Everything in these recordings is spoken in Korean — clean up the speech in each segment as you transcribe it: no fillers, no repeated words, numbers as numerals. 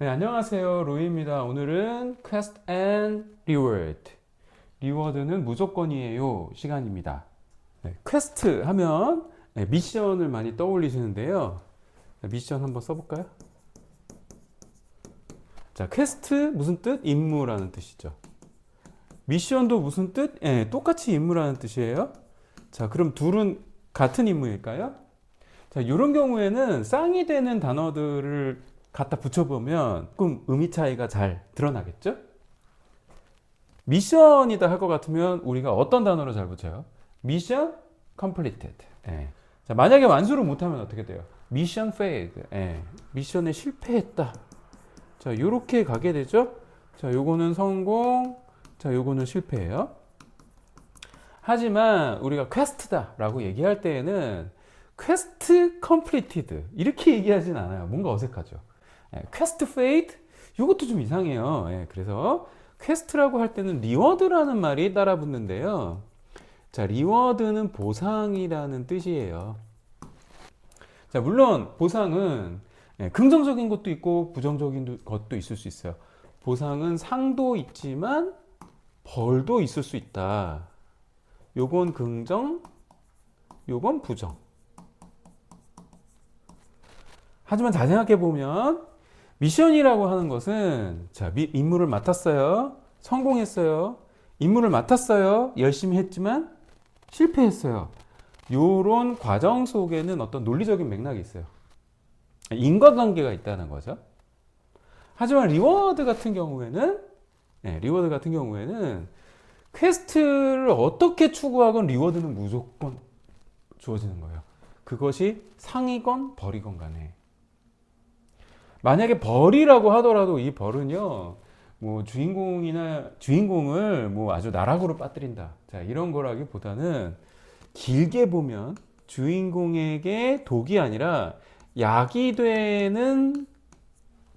네, 안녕하세요. 로이입니다. 오늘은 Quest and Reward. 리워드는 무조건이에요. 시간입니다. 네, 퀘스트 하면 미션을 많이 떠올리시는데요. 미션 한번 써볼까요? 자, 퀘스트 무슨 뜻? 임무라는 뜻이죠. 미션도 무슨 뜻? 똑같이 임무라는 뜻이에요. 자, 그럼 둘은 같은 임무일까요? 자, 이런 경우에는 쌍이 되는 단어들을 갖다 붙여보면 조금 의미 차이가 잘 드러나겠죠? 미션이다 할 것 같으면 우리가 어떤 단어로 잘 붙여요? 미션 completed. 자, 만약에 완수를 못하면 어떻게 돼요? 미션 failed. 미션에 실패했다. 자, 요렇게 가게 되죠? 자, 요거는 성공. 자, 요거는 실패예요. 하지만 우리가 퀘스트다 라고 얘기할 때에는 퀘스트 completed 이렇게 얘기하진 않아요. 뭔가 어색하죠. 퀘스트 페이드 이것도 좀 이상해요. 그래서 퀘스트라고 할 때는 리워드라는 말이 따라 붙는데요. 자, 리워드는 보상이라는 뜻이에요. 자, 물론 보상은 긍정적인 것도 있고 부정적인 것도 있을 수 있어요. 보상은 상도 있지만 벌도 있을 수 있다. 요건 긍정, 요건 부정. 하지만 잘 생각해 보면 미션이라고 하는 것은 자, 임무를 맡았어요. 성공했어요. 임무를 맡았어요. 열심히 했지만 실패했어요. 요런 과정 속에는 어떤 논리적인 맥락이 있어요. 인과관계가 있다는 거죠. 하지만 리워드 같은 경우에는 퀘스트를 어떻게 추구하건 리워드는 무조건 주어지는 거예요. 그것이 상이건 벌이건 간에. 만약에 벌이라고 하더라도 이 벌은요, 뭐 주인공을 뭐 아주 나락으로 빠뜨린다. 자, 이런 거라기보다는 길게 보면 주인공에게 독이 아니라 약이 되는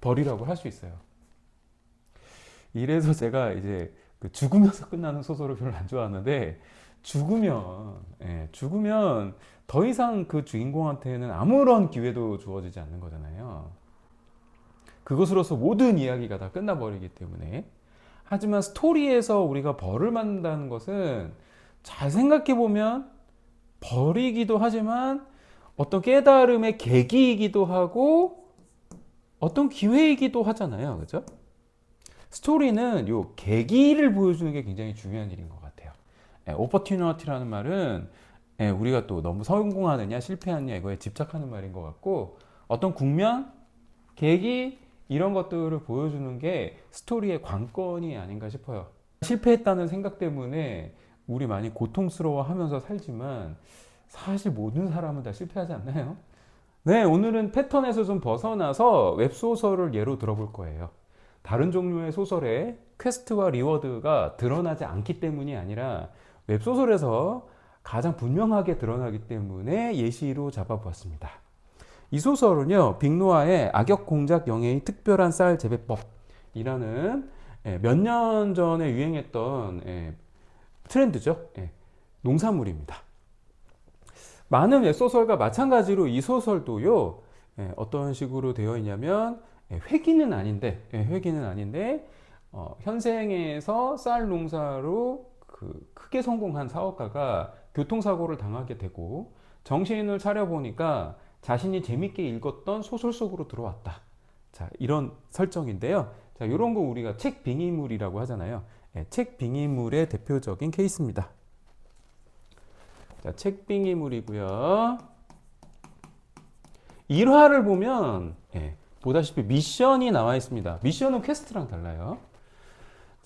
벌이라고 할 수 있어요. 이래서 제가 이제 죽으면서 끝나는 소설을 별로 안 좋아하는데 죽으면 더 이상 그 주인공한테는 아무런 기회도 주어지지 않는 거잖아요. 그것으로서 모든 이야기가 다 끝나버리기 때문에. 하지만 스토리에서 우리가 벌을 만든다는 것은 잘 생각해보면 벌이기도 하지만 어떤 깨달음의 계기이기도 하고 어떤 기회이기도 하잖아요. 그죠? 스토리는 요 계기를 보여주는 게 굉장히 중요한 일인 것 같아요. 오퍼튜니티라는 말은 우리가 또 너무 성공하느냐 실패하느냐 이거에 집착하는 말인 것 같고 어떤 국면, 계기 이런 것들을 보여주는 게 스토리의 관건이 아닌가 싶어요. 실패했다는 생각 때문에 우리 많이 고통스러워하면서 살지만 사실 모든 사람은 다 실패하지 않나요? 네, 오늘은 패턴에서 좀 벗어나서 웹소설을 예로 들어볼 거예요. 다른 종류의 소설에 퀘스트와 리워드가 드러나지 않기 때문이 아니라 웹소설에서 가장 분명하게 드러나기 때문에 예시로 잡아보았습니다. 이 소설은요, 빅노아의 악역 공작 영예의 특별한 쌀 재배법이라는 몇 년 전에 유행했던 트렌드죠. 농산물입니다. 많은 웹소설과 마찬가지로 이 소설도요, 어떤 식으로 되어 있냐면 회기는 아닌데 현생에서 쌀 농사로 크게 성공한 사업가가 교통사고를 당하게 되고 정신을 차려보니까 자신이 재밌게 읽었던 소설 속으로 들어왔다. 자, 이런 설정인데요. 자, 이런 거 우리가 책 빙의물이라고 하잖아요. 책 빙의물의 대표적인 케이스입니다. 자, 책 빙의물이고요. 1화를 보면 보다시피 미션이 나와 있습니다. 미션은 퀘스트랑 달라요.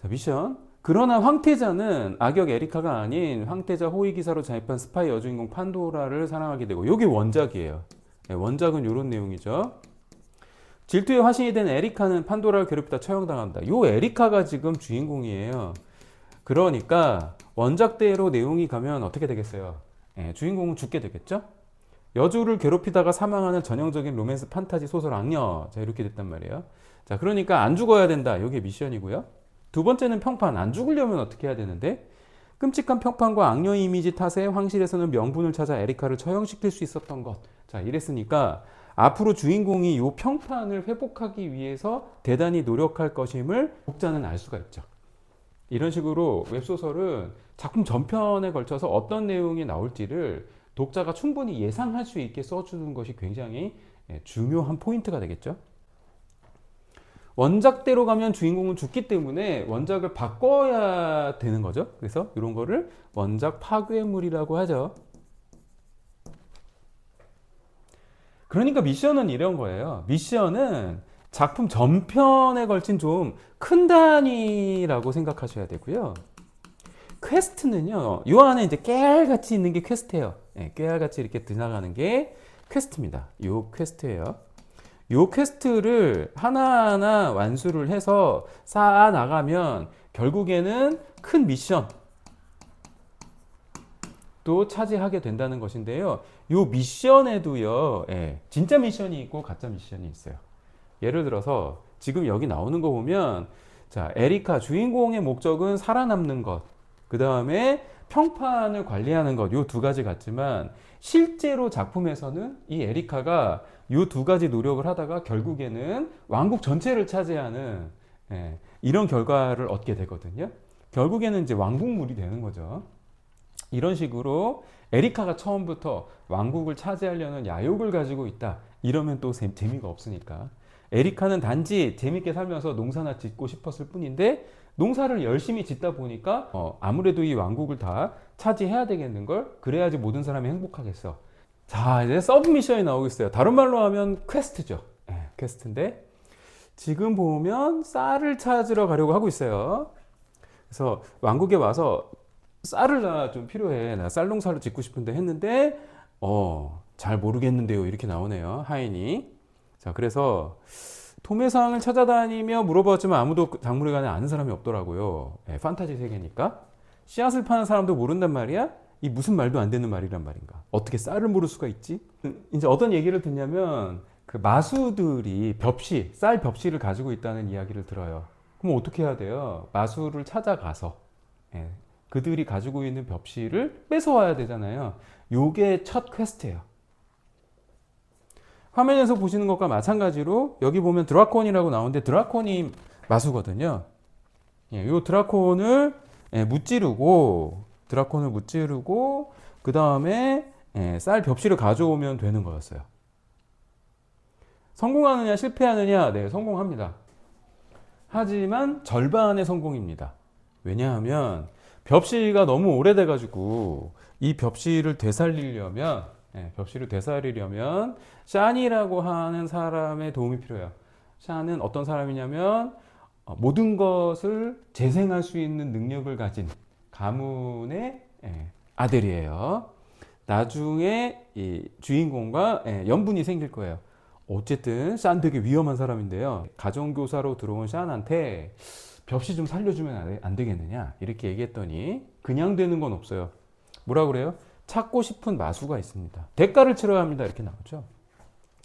자, 미션. 그러나 황태자는 악역 에리카가 아닌 황태자 호위 기사로 잠입한 스파이 여주인공 판도라를 사랑하게 되고, 이게 원작이에요. 원작은 이런 내용이죠. 질투의 화신이 된 에리카는 판도라를 괴롭히다 처형당한다. 요 에리카가 지금 주인공이에요. 그러니까 원작대로 내용이 가면 어떻게 되겠어요? 주인공은 죽게 되겠죠? 여주를 괴롭히다가 사망하는 전형적인 로맨스 판타지 소설 악녀. 자, 이렇게 됐단 말이에요. 자, 그러니까 안 죽어야 된다. 이게 미션이고요. 두 번째는 평판. 안 죽으려면 어떻게 해야 되는데? 끔찍한 평판과 악녀 이미지 탓에 황실에서는 명분을 찾아 에리카를 처형시킬 수 있었던 것. 자, 이랬으니까 앞으로 주인공이 이 평판을 회복하기 위해서 대단히 노력할 것임을 독자는 알 수가 있죠. 이런 식으로 웹소설은 작품 전편에 걸쳐서 어떤 내용이 나올지를 독자가 충분히 예상할 수 있게 써주는 것이 굉장히 중요한 포인트가 되겠죠. 원작대로 가면 주인공은 죽기 때문에 원작을 바꿔야 되는 거죠. 그래서 이런 거를 원작 파괴물이라고 하죠. 그러니까 미션은 이런 거예요. 미션은 작품 전편에 걸친 좀 큰 단위라고 생각하셔야 되고요. 퀘스트는요, 요 안에 이제 깨알같이 있는 게 퀘스트예요. 네, 깨알같이 이렇게 지나가는 게 퀘스트입니다. 요 퀘스트예요. 요 퀘스트를 하나하나 완수를 해서 쌓아 나가면 결국에는 큰 미션 또 차지하게 된다는 것인데요. 요 미션에도요, 진짜 미션이 있고 가짜 미션이 있어요. 예를 들어서 지금 여기 나오는 거 보면, 자, 에리카 주인공의 목적은 살아남는 것, 그 다음에 평판을 관리하는 것, 요 두 가지 같지만 실제로 작품에서는 이 에리카가 요 두 가지 노력을 하다가 결국에는 왕국 전체를 차지하는 이런 결과를 얻게 되거든요. 결국에는 이제 왕국물이 되는 거죠. 이런 식으로 에리카가 처음부터 왕국을 차지하려는 야욕을 가지고 있다. 이러면 또 재미가 없으니까. 에리카는 단지 재밌게 살면서 농사나 짓고 싶었을 뿐인데 농사를 열심히 짓다 보니까 아무래도 이 왕국을 다 차지해야 되겠는 걸. 그래야지 모든 사람이 행복하겠어. 자, 이제 서브 미션이 나오고 있어요. 다른 말로 하면 퀘스트죠. 퀘스트인데 지금 보면 쌀을 찾으러 가려고 하고 있어요. 그래서 왕국에 와서 쌀을 나 좀 필요해. 나 쌀 농사를 짓고 싶은데 했는데 잘 모르겠는데요. 이렇게 나오네요. 하인이. 자, 그래서 도매상을 찾아다니며 물어봤지만 아무도 작물에 아는 사람이 없더라고요. 판타지 세계니까. 씨앗을 파는 사람도 모른단 말이야? 이 무슨 말도 안 되는 말이란 말인가? 어떻게 쌀을 모를 수가 있지? 이제 어떤 얘기를 듣냐면 그 마수들이 쌀 벽시를 가지고 있다는 이야기를 들어요. 그럼 어떻게 해야 돼요? 마수를 찾아가서 그들이 가지고 있는 벽시를 뺏어와야 되잖아요. 요게 첫 퀘스트예요. 화면에서 보시는 것과 마찬가지로 여기 보면 드라콘이라고 나오는데 드라콘이 마수거든요. 요 드라콘을 무찌르고 그 다음에 쌀 벽시를 가져오면 되는 거였어요. 성공하느냐 실패하느냐? 네, 성공합니다. 하지만 절반의 성공입니다. 왜냐하면 벽시가 너무 오래돼가지고 이 벽시를 되살리려면 샨이라고 하는 사람의 도움이 필요해요. 샨은 어떤 사람이냐면 모든 것을 재생할 수 있는 능력을 가진 가문의 아들이에요. 나중에 이 주인공과 연분이 생길 거예요. 어쨌든 샨 되게 위험한 사람인데요. 가정교사로 들어온 샨한테 벽시 좀 살려주면 안 되겠느냐 이렇게 얘기했더니 그냥 되는 건 없어요. 뭐라 그래요? 찾고 싶은 마수가 있습니다. 대가를 치러야 합니다. 이렇게 나오죠.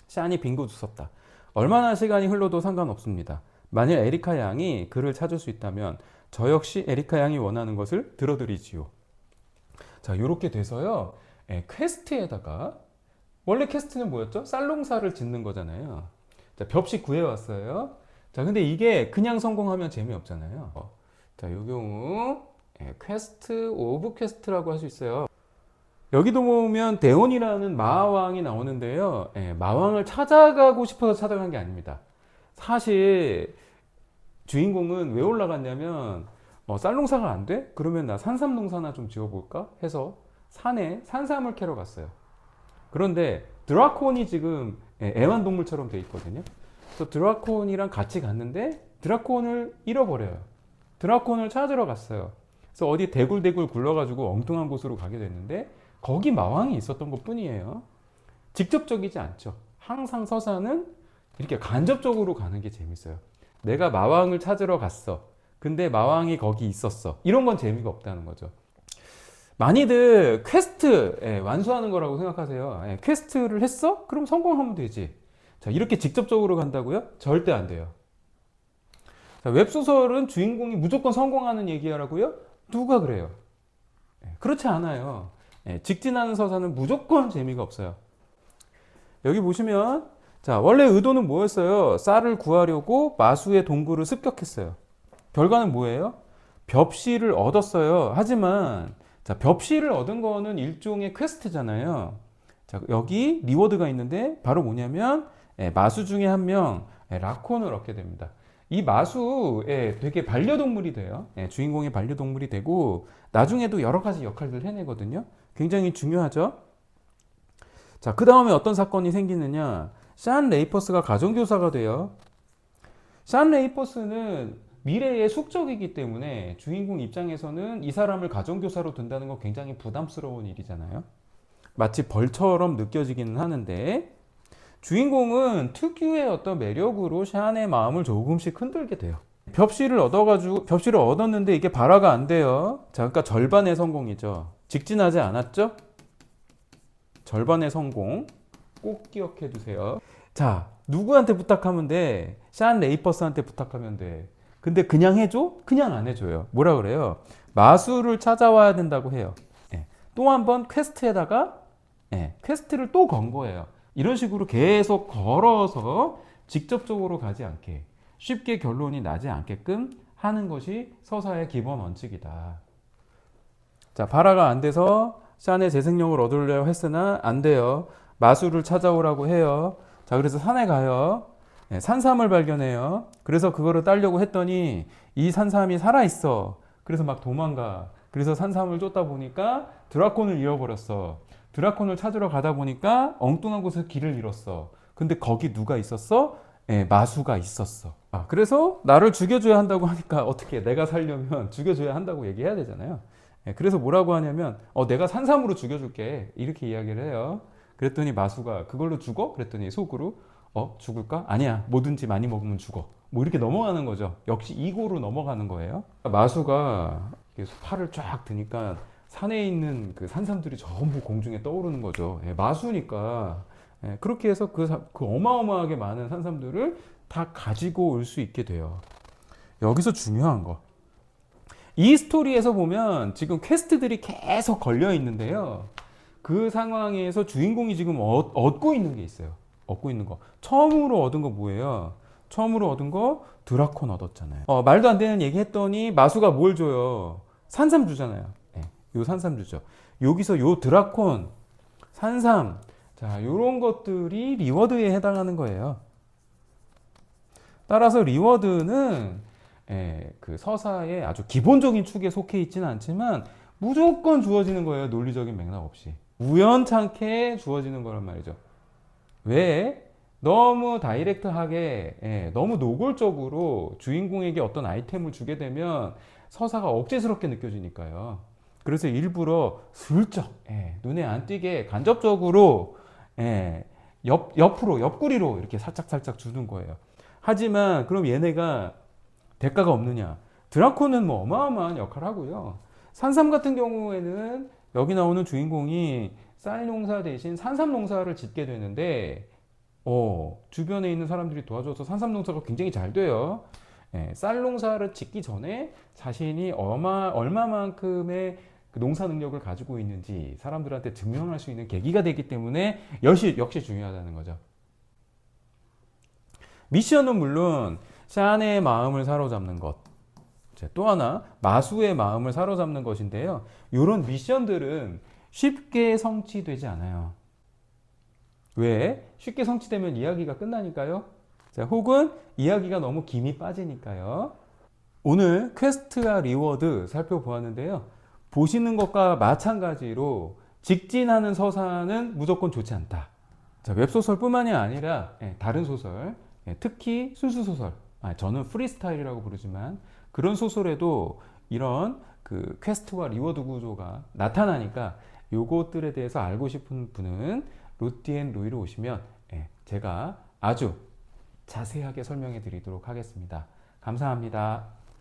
샨이 빙고두섭다. 얼마나 시간이 흘러도 상관없습니다. 만일 에리카 양이 그를 찾을 수 있다면 저 역시 에리카 양이 원하는 것을 들어드리지요. 자, 이렇게 돼서요. 퀘스트에다가 원래 퀘스트는 뭐였죠? 쌀농사를 짓는 거잖아요. 자, 벽시 구해왔어요. 자, 근데 이게 그냥 성공하면 재미없잖아요. 자, 요 경우 퀘스트 오브 퀘스트라고 할 수 있어요. 여기도 보면 대온이라는 마왕이 나오는데요. 마왕을 찾아가고 싶어서 찾아간 게 아닙니다. 사실 주인공은 왜 올라갔냐면 쌀농사가 안 돼? 그러면 나 산삼농사나 좀 지어볼까? 해서 산에 산삼을 캐러 갔어요. 그런데 드라콘이 지금 애완동물처럼 돼 있거든요. 그래서 드라콘이랑 같이 갔는데 드라콘을 잃어버려요. 드라콘을 찾으러 갔어요. 그래서 어디 대굴대굴 굴러가지고 엉뚱한 곳으로 가게 됐는데 거기 마왕이 있었던 것 뿐이에요. 직접적이지 않죠. 항상 서사는 이렇게 간접적으로 가는 게 재밌어요. 내가 마왕을 찾으러 갔어. 근데 마왕이 거기 있었어. 이런 건 재미가 없다는 거죠. 많이들 퀘스트 완수하는 거라고 생각하세요. 퀘스트를 했어? 그럼 성공하면 되지. 자, 이렇게 직접적으로 간다고요? 절대 안 돼요. 자, 웹소설은 주인공이 무조건 성공하는 얘기라고요? 누가 그래요? 그렇지 않아요. 직진하는 서사는 무조건 재미가 없어요. 여기 보시면 자, 원래 의도는 뭐였어요? 쌀을 구하려고 마수의 동굴을 습격했어요. 결과는 뭐예요? 벽시를 얻었어요. 하지만 자, 벽시를 얻은 거는 일종의 퀘스트잖아요. 자, 여기 리워드가 있는데 바로 뭐냐면 마수 중에 한 명 라콘을 얻게 됩니다. 이 마수에 되게 반려동물이 돼요. 주인공의 반려동물이 되고 나중에도 여러 가지 역할들을 해내거든요. 굉장히 중요하죠. 자, 그 다음에 어떤 사건이 생기느냐? 샨 레이퍼스가 가정교사가 돼요. 샨 레이퍼스는 미래의 숙적이기 때문에 주인공 입장에서는 이 사람을 가정교사로 둔다는 건 굉장히 부담스러운 일이잖아요. 마치 벌처럼 느껴지기는 하는데 주인공은 특유의 어떤 매력으로 샨의 마음을 조금씩 흔들게 돼요. 벽시를 얻었는데 이게 발화가 안 돼요. 자, 그러니까 절반의 성공이죠. 직진하지 않았죠? 절반의 성공 꼭 기억해 두세요. 자, 누구한테 부탁하면 돼? 샨 레이퍼스한테 부탁하면 돼. 근데 그냥 해줘? 그냥 안 해줘요. 뭐라 그래요? 마수를 찾아와야 된다고 해요. 또 한 번 퀘스트에다가 퀘스트를 또 건 거예요. 이런 식으로 계속 걸어서 직접적으로 가지 않게 쉽게 결론이 나지 않게끔 하는 것이 서사의 기본 원칙이다. 자, 발화가 안 돼서 샨의 재생력을 얻으려고 했으나 안 돼요. 마수를 찾아오라고 해요. 자, 그래서 산에 가요. 산삼을 발견해요. 그래서 그거를 따려고 했더니 이 산삼이 살아있어. 그래서 막 도망가. 그래서 산삼을 쫓다 보니까 드라콘을 잃어버렸어. 드라콘을 찾으러 가다 보니까 엉뚱한 곳에서 길을 잃었어. 근데 거기 누가 있었어? 마수가 있었어. 아, 그래서 나를 죽여줘야 한다고 하니까 어떻게 내가 살려면 죽여줘야 한다고 얘기해야 되잖아요. 그래서 뭐라고 하냐면 내가 산삼으로 죽여줄게 이렇게 이야기를 해요. 그랬더니 마수가 그걸로 죽어? 그랬더니 속으로 죽을까? 아니야, 뭐든지 많이 먹으면 죽어. 뭐 이렇게 넘어가는 거죠. 역시 이고로 넘어가는 거예요. 마수가 팔을 쫙 드니까 산에 있는 그 산삼들이 전부 공중에 떠오르는 거죠. 마수니까. 그렇게 해서 그 어마어마하게 많은 산삼들을 다 가지고 올 수 있게 돼요. 여기서 중요한 거. 이 스토리에서 보면 지금 퀘스트들이 계속 걸려 있는데요. 그 상황에서 주인공이 지금 얻고 있는 게 있어요. 얻고 있는 거. 처음으로 얻은 거 뭐예요? 처음으로 얻은 거 드라콘 얻었잖아요. 말도 안 되는 얘기 했더니 마수가 뭘 줘요? 산삼 주잖아요. 요 산삼 주죠. 여기서 요 드라콘, 산삼, 자, 요런 것들이 리워드에 해당하는 거예요. 따라서 리워드는 그 서사의 아주 기본적인 축에 속해 있지는 않지만 무조건 주어지는 거예요. 논리적인 맥락 없이. 우연찮게 주어지는 거란 말이죠. 왜? 너무 다이렉트하게, 너무 노골적으로 주인공에게 어떤 아이템을 주게 되면 서사가 억제스럽게 느껴지니까요. 그래서 일부러 슬쩍, 눈에 안 띄게 간접적으로, 옆구리로 이렇게 살짝 주는 거예요. 하지만 그럼 얘네가 대가가 없느냐? 드라콘은 뭐 어마어마한 역할을 하고요. 산삼 같은 경우에는 여기 나오는 주인공이 쌀 농사 대신 산삼 농사를 짓게 되는데 주변에 있는 사람들이 도와줘서 산삼 농사가 굉장히 잘 돼요. 쌀 농사를 짓기 전에 자신이 얼마만큼의 그 농사 능력을 가지고 있는지 사람들한테 증명할 수 있는 계기가 되기 때문에 역시 중요하다는 거죠. 미션은 물론 샨의 마음을 사로잡는 것, 또 하나 마수의 마음을 사로잡는 것인데요. 이런 미션들은 쉽게 성취되지 않아요. 왜? 쉽게 성취되면 이야기가 끝나니까요. 자, 혹은 이야기가 너무 김이 빠지니까요. 오늘 퀘스트와 리워드 살펴보았는데요. 보시는 것과 마찬가지로 직진하는 서사는 무조건 좋지 않다. 자, 웹소설뿐만이 아니라 다른 소설, 특히 순수소설, 저는 프리스타일이라고 부르지만 그런 소설에도 이런 그 퀘스트와 리워드 구조가 나타나니까 요것들에 대해서 알고 싶은 분은 로띠앤로이로 오시면 제가 아주 자세하게 설명해 드리도록 하겠습니다. 감사합니다.